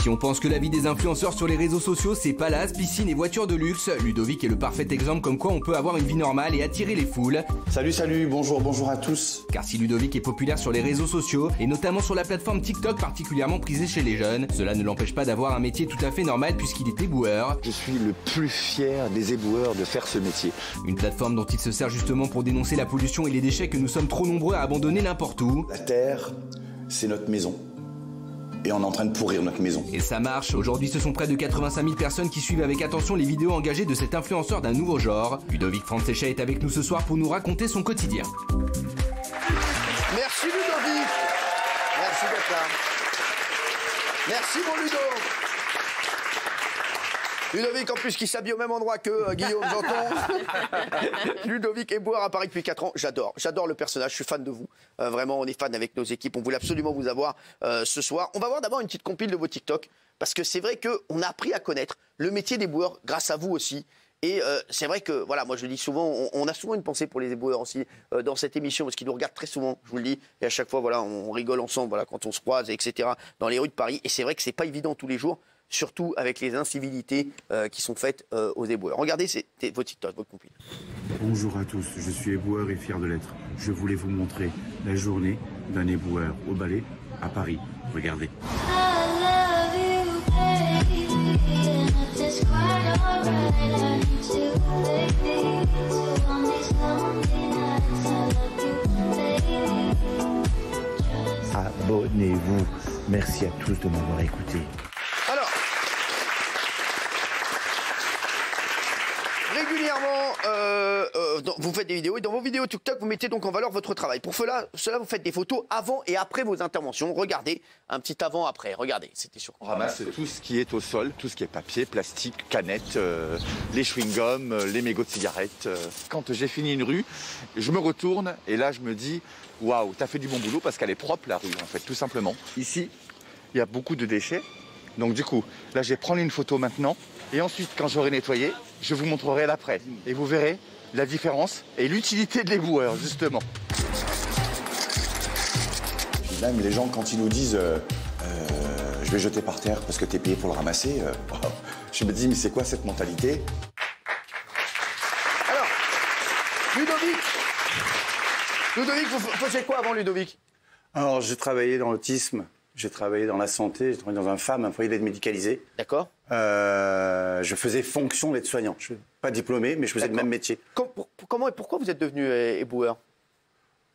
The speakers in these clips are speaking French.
Si on pense que la vie des influenceurs sur les réseaux sociaux c'est palace, piscine et voitures de luxe, Ludovic est le parfait exemple comme quoi on peut avoir une vie normale et attirer les foules. Salut, bonjour à tous. Car si Ludovic est populaire sur les réseaux sociaux, et notamment sur la plateforme TikTok particulièrement prisée chez les jeunes, cela ne l'empêche pas d'avoir un métier tout à fait normal puisqu'il est éboueur. Je suis le plus fier des éboueurs de faire ce métier. Une plateforme dont il se sert justement pour dénoncer la pollution et les déchets que nous sommes trop nombreux à abandonner n'importe où. La terre, c'est notre maison. Et on est en train de pourrir notre maison. Et ça marche. Aujourd'hui, ce sont près de 85 000 personnes qui suivent avec attention les vidéos engagées de cet influenceur d'un nouveau genre. Ludovic Francesca est avec nous ce soir pour nous raconter son quotidien. Merci Ludovic. Merci d'être là. Merci mon Ludo. Ludovic, en plus, qui s'habille au même endroit que Guillaume Janton. Ludovic éboueur à Paris depuis 4 ans. J'adore le personnage, je suis fan de vous. Vraiment, on est fan avec nos équipes. On voulait absolument vous avoir ce soir. On va voir d'abord une petite compile de vos TikTok. Parce que c'est vrai qu'on a appris à connaître le métier d'éboueur grâce à vous aussi. Et c'est vrai que, voilà, moi je le dis souvent, on a souvent une pensée pour les éboueurs aussi dans cette émission, parce qu'ils nous regardent très souvent, je vous le dis, et à chaque fois, voilà, on rigole ensemble, voilà, quand on se croise, etc., dans les rues de Paris. Et c'est vrai que c'est pas évident tous les jours, surtout avec les incivilités qui sont faites aux éboueurs. Regardez vos TikTok, votre compil. Bonjour à tous, je suis éboueur et fier de l'être. Je voulais vous montrer la journée d'un éboueur au balai à Paris. Regardez. Abonnez-vous. Merci à tous de m'avoir écouté. Alors, régulièrement, vous faites des vidéos et dans vos vidéos TikTok, vous mettez donc en valeur votre travail. Pour cela, vous faites des photos avant et après vos interventions. Regardez, un petit avant-après. Regardez, c'était sur. On ramasse tout ce qui est au sol, tout ce qui est papier, plastique, canettes, les chewing-gums, les mégots de cigarettes. Quand j'ai fini une rue, je me retourne et là je me dis waouh, t'as fait du bon boulot parce qu'elle est propre la rue en fait, tout simplement. Ici, il y a beaucoup de déchets. Donc du coup, là je vais prendre une photo maintenant et ensuite quand j'aurai nettoyé, je vous montrerai l'après. Et vous verrez la différence et l'utilité de l'éboueur justement. Même les gens quand ils nous disent je vais jeter par terre parce que t'es payé pour le ramasser, je me dis mais c'est quoi cette mentalité? Alors, Ludovic, vous faisiez quoi avant Ludovic? Alors, j'ai travaillé dans l'autisme, j'ai travaillé dans la santé, j'ai travaillé dans un foyer d'aide médicalisée. D'accord. Je faisais fonction d'aide-soignant. Je ne suis pas diplômé, mais je faisais le même métier. Comment et pourquoi vous êtes devenu éboueur?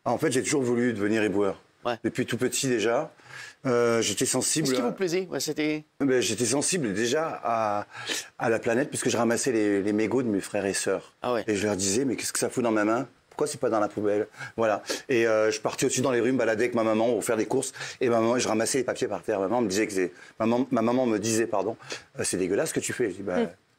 En fait, j'ai toujours voulu devenir éboueur. Ouais. Depuis tout petit déjà. J'étais sensible. Qu'est-ce qui vous plaisait? C'était. J'étais sensible déjà à la planète, puisque je ramassais les mégots de mes frères et sœurs. Ah ouais. Et je leur disais, mais qu'est-ce que ça fout dans ma main? Pourquoi c'est pas dans la poubelle? Voilà. Et je partais aussi dans les rues me balader avec ma maman pour faire des courses. Et ma maman, je ramassais les papiers par terre. Ma maman me disait ma maman me disait, pardon, c'est dégueulasse ce que tu fais. Je dis,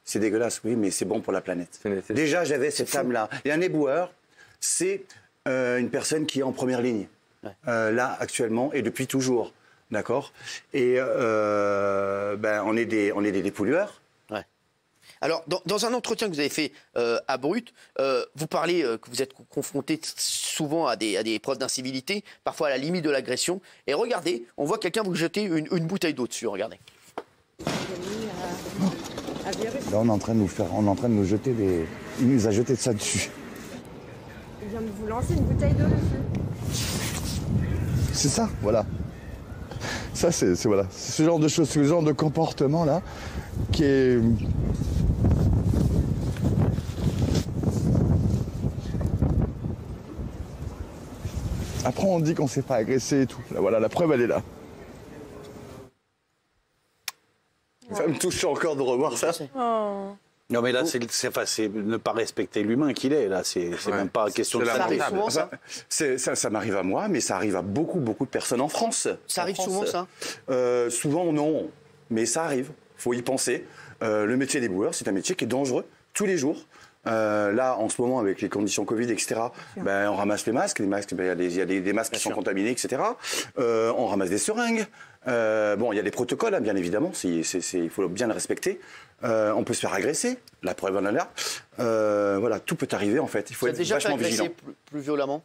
c'est dégueulasse, oui, mais c'est bon pour la planète. Déjà, j'avais cette âme-là. Et un éboueur, c'est une personne qui est en première ligne. Ouais. Là, actuellement, et depuis toujours. D'accord? Et on est des dépollueurs. Alors, dans un entretien que vous avez fait à Brut, vous parlez que vous êtes confronté souvent à des preuves d'incivilité, parfois à la limite de l'agression. Et regardez, on voit quelqu'un vous jeter une bouteille d'eau dessus, regardez. Là, on est en train de nous jeter des... Il nous a jeté ça dessus. Il vient de vous lancer une bouteille d'eau dessus. C'est ça, voilà. Ça, c'est voilà. Ce genre de choses, ce genre de comportement-là, qui est... Après, on dit qu'on ne s'est pas agressé et tout. Là, voilà, la preuve, elle est là. Ça me touche encore de revoir ça. Oh. Non, mais là, c'est ne pas respecter l'humain qu'il est. Là, c'est même pas question de ça arrive souvent, ça. Ça m'arrive à moi, mais ça arrive à beaucoup de personnes en France. Ça arrive souvent, ça? Souvent, non. Mais ça arrive. Il faut y penser. Le métier d'éboueur, c'est un métier qui est dangereux tous les jours. Là, en ce moment, avec les conditions Covid, etc., on ramasse les masques. Les masques, il y a des masques qui sont contaminés, etc. On ramasse des seringues. Bon, il y a des protocoles, hein, bien évidemment. Il faut bien le respecter. On peut se faire agresser. La preuve en est là. Voilà, tout peut arriver, en fait. Il faut être vachement vigilant. Vous êtes déjà fait agresser plus violemment?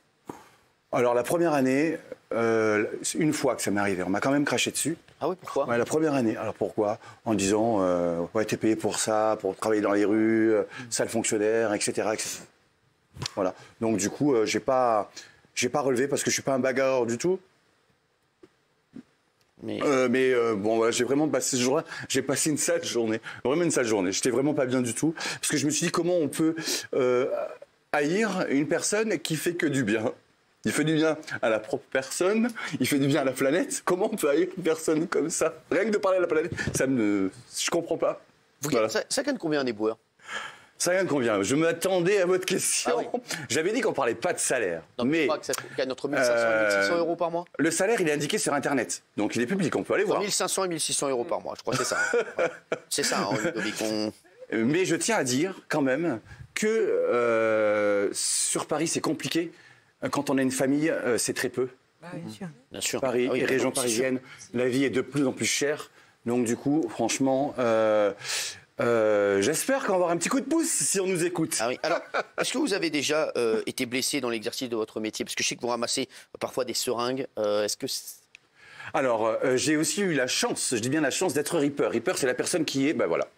Alors, la première année, Une fois que ça m'est arrivé, on m'a quand même craché dessus. Ah oui, pourquoi? Ouais, la première année. Alors pourquoi? En disant, ouais, t'es payé pour ça, pour travailler dans les rues, sale fonctionnaire, etc., etc. Voilà. Donc du coup, j'ai pas relevé parce que je suis pas un bagarreur du tout. Mais bon, voilà, j'ai vraiment passé ce jour-là. J'ai passé une sale journée, vraiment une sale journée. J'étais vraiment pas bien du tout parce que je me suis dit comment on peut haïr une personne qui fait que du bien. Il fait du bien à la propre personne, il fait du bien à la planète. Comment on peut haïr une personne comme ça? Rien que de parler à la planète, je comprends pas. Voilà. Ça gagne combien un éboueur? Ça gagne combien? Je m'attendais à votre question. Ah oui. J'avais dit qu'on parlait pas de salaire. Non, mais je crois que ça gagne entre 1500 et 1600 euros par mois. Le salaire, il est indiqué sur Internet. Donc il est public, on peut aller voir. 1500 et 1600 euros par mois, je crois que c'est ça. Ouais. C'est ça, hein, Ludovic. Mais je tiens à dire quand même que sur Paris, c'est compliqué. Quand on a une famille, c'est très peu. Bien sûr. Paris Ah oui, et région parisienne, la vie est de plus en plus chère. Donc du coup, franchement, j'espère qu'on va avoir un petit coup de pouce si on nous écoute. Ah oui. Alors, est-ce que vous avez déjà été blessé dans l'exercice de votre métier? Parce que je sais que vous ramassez parfois des seringues. Alors, j'ai aussi eu la chance, je dis bien la chance, d'être ripper. Ripper, c'est la personne qui est, ben voilà,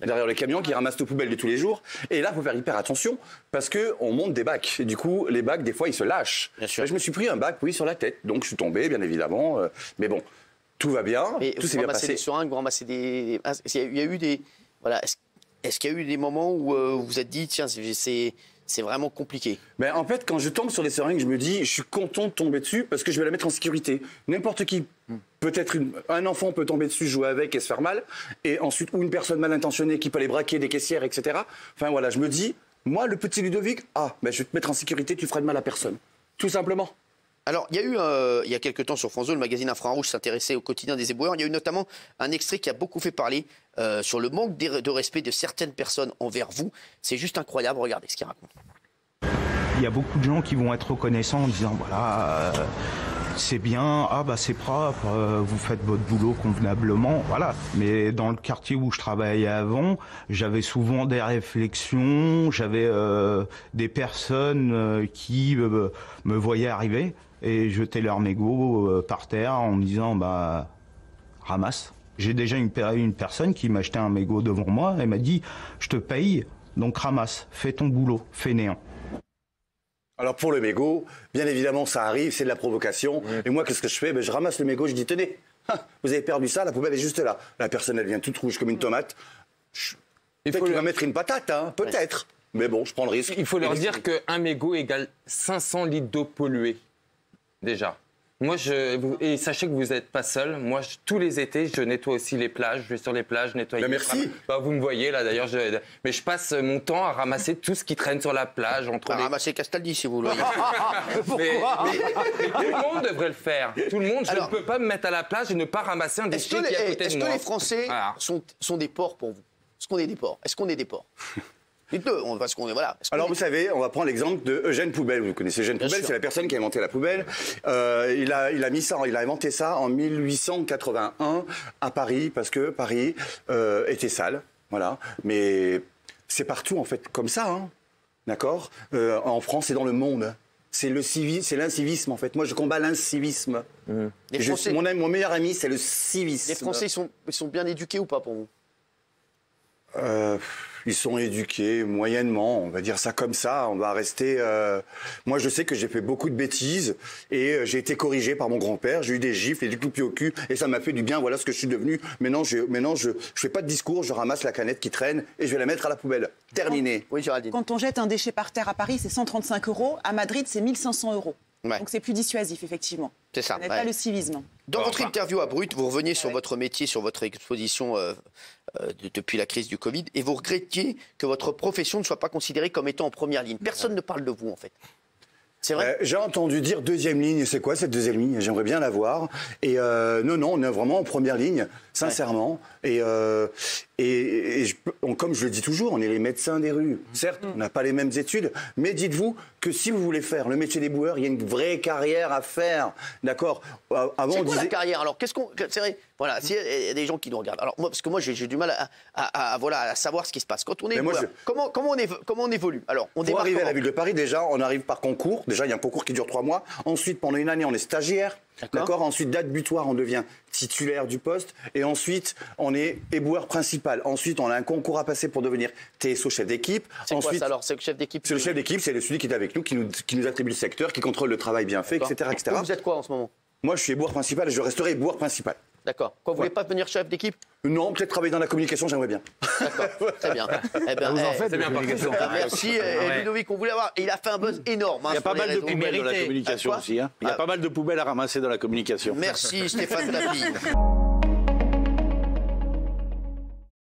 derrière le camion, qui ramasse nos poubelles de tous les jours. Et là, il faut faire hyper attention parce qu'on monte des bacs. Et du coup, les bacs, des fois, ils se lâchent. Bien sûr. Ben, je me suis pris un bac, oui, sur la tête. Donc, je suis tombé, bien évidemment. Mais bon, tout va bien. Mais tout s'est bien passé. Des seringues, vous ramassez des... Il y a eu des... Voilà. Est-ce qu'il y a eu des moments où vous vous êtes dit, tiens, c'est vraiment compliqué? Ben, en fait, quand je tombe sur les seringues, je me dis, je suis content de tomber dessus parce que je vais la mettre en sécurité. N'importe qui, peut-être un enfant peut tomber dessus, jouer avec et se faire mal. Et ensuite, ou une personne mal intentionnée qui peut aller braquer des caissières, etc. Enfin voilà, je me dis, moi, le petit Ludovic, ben, je vais te mettre en sécurité, tu feras de mal à personne. Tout simplement. Alors, il y a eu, il y a quelques temps sur France 2, le magazine Infrarouge s'intéressait au quotidien des éboueurs. Il y a eu notamment un extrait qui a beaucoup fait parler sur le manque de respect de certaines personnes envers vous. C'est juste incroyable, regardez ce qu'il raconte. Il y a beaucoup de gens qui vont être reconnaissants en disant, voilà, c'est bien, ah bah c'est propre, vous faites votre boulot convenablement, voilà. Mais dans le quartier où je travaillais avant, j'avais souvent des réflexions, j'avais des personnes qui me voyaient arriver et jetaient leurs mégots par terre en me disant, bah ramasse. J'ai déjà une personne qui m'a acheté un mégot devant moi et m'a dit, je te paye, donc ramasse, fais ton boulot, fais néant. Alors pour le mégot, bien évidemment ça arrive, c'est de la provocation. Et moi qu'est-ce que je fais? Ben, je ramasse le mégot, je dis tenez, vous avez perdu ça, la poubelle est juste là. La personne elle vient toute rouge comme une tomate. Peut-être qu'il va mettre une patate, hein, peut-être. Mais bon, je prends le risque. Il faut leur dire qu'un mégot égale 500 litres d'eau polluée, déjà. Moi, et sachez que vous n'êtes pas seul. Moi, tous les étés, je nettoie aussi les plages. Je vais sur les plages nettoyer. Ben merci. Bah, vous me voyez là, d'ailleurs. Mais je passe mon temps à ramasser tout ce qui traîne sur la plage. Ramasser Castaldi, si vous voulez. mais tout le monde devrait le faire. Tout le monde. Je ne peux pas me mettre à la plage et ne pas ramasser un déchet qui est à côté de moi. Est-ce que les Français sont des porcs pour vous? Est-ce qu'on est des porcs? Est-ce qu'on est des porcs? Dites-le, parce qu'on est voilà. Alors vous savez, on va prendre l'exemple de Eugène Poubelle. Vous connaissez Eugène Poubelle, c'est la personne qui a inventé la poubelle. Il a mis ça, il a inventé ça en 1881 à Paris parce que Paris était sale, voilà. Mais c'est partout en fait comme ça, hein. D'accord. En France et dans le monde. C'est l'incivisme en fait. Moi je combats l'incivisme. Mon meilleur ami c'est le civisme. Les Français ils sont bien éduqués ou pas pour vous? Ils sont éduqués moyennement, on va dire ça comme ça. On va rester. Moi, je sais que j'ai fait beaucoup de bêtises et j'ai été corrigé par mon grand-père. J'ai eu des gifles et du coup au cul et ça m'a fait du bien. Voilà ce que je suis devenu. Maintenant, je fais pas de discours. Je ramasse la canette qui traîne et je vais la mettre à la poubelle. Terminé. Oui, Géraldine. Quand on jette un déchet par terre à Paris, c'est 135 €. À Madrid, c'est 1500 €. Ouais. Donc c'est plus dissuasif, effectivement. C'est ça. Ce n'est pas le civisme. Dans votre interview à Brut, vous reveniez sur votre métier, sur votre exposition depuis la crise du Covid, et vous regrettiez que votre profession ne soit pas considérée comme étant en première ligne. Personne ne parle de vous, en fait. C'est vrai. J'ai entendu dire deuxième ligne. C'est quoi cette deuxième ligne? J'aimerais bien la voir. Et non, on est vraiment en première ligne, sincèrement. Ouais. Comme je le dis toujours, on est les médecins des rues. Certes, on n'a pas les mêmes études, mais dites-vous que si vous voulez faire le métier d'éboueur, il y a une vraie carrière à faire. D'accord. Avant, c'est quoi la carrière alors? C'est vrai. Voilà, s'il y a des gens qui nous regardent. Alors moi, parce que moi, j'ai du mal à savoir ce qui se passe. Quand on est éboueur, comment on évolue? Alors, pour arriver à la ville de Paris, déjà, on arrive par concours. Déjà, il y a un concours qui dure 3 mois. Ensuite, pendant une année, on est stagiaire. D'accord. Ensuite, date butoir, on devient titulaire du poste. Et ensuite, on est éboueur principal. Ensuite, on a un concours à passer pour devenir TSO chef d'équipe. C'est quoi ça alors? C'est le chef d'équipe? C'est le chef d'équipe, c'est celui qui est avec nous, qui nous attribue le secteur, qui contrôle le travail bien fait, etc. Vous êtes quoi en ce moment? Moi, je suis éboueur principal et je resterai éboueur principal. D'accord. Vous ne voulez pas devenir chef d'équipe? Non, peut-être travailler dans la communication, j'aimerais bien. D'accord, très bien. Vous en faites de la communication. Merci Ludovic, on voulait avoir. Il a fait un buzz énorme. Il y a pas mal de poubelles dans la communication aussi. Il y a pas mal de poubelles à ramasser dans la communication. Merci Stéphane Tapi.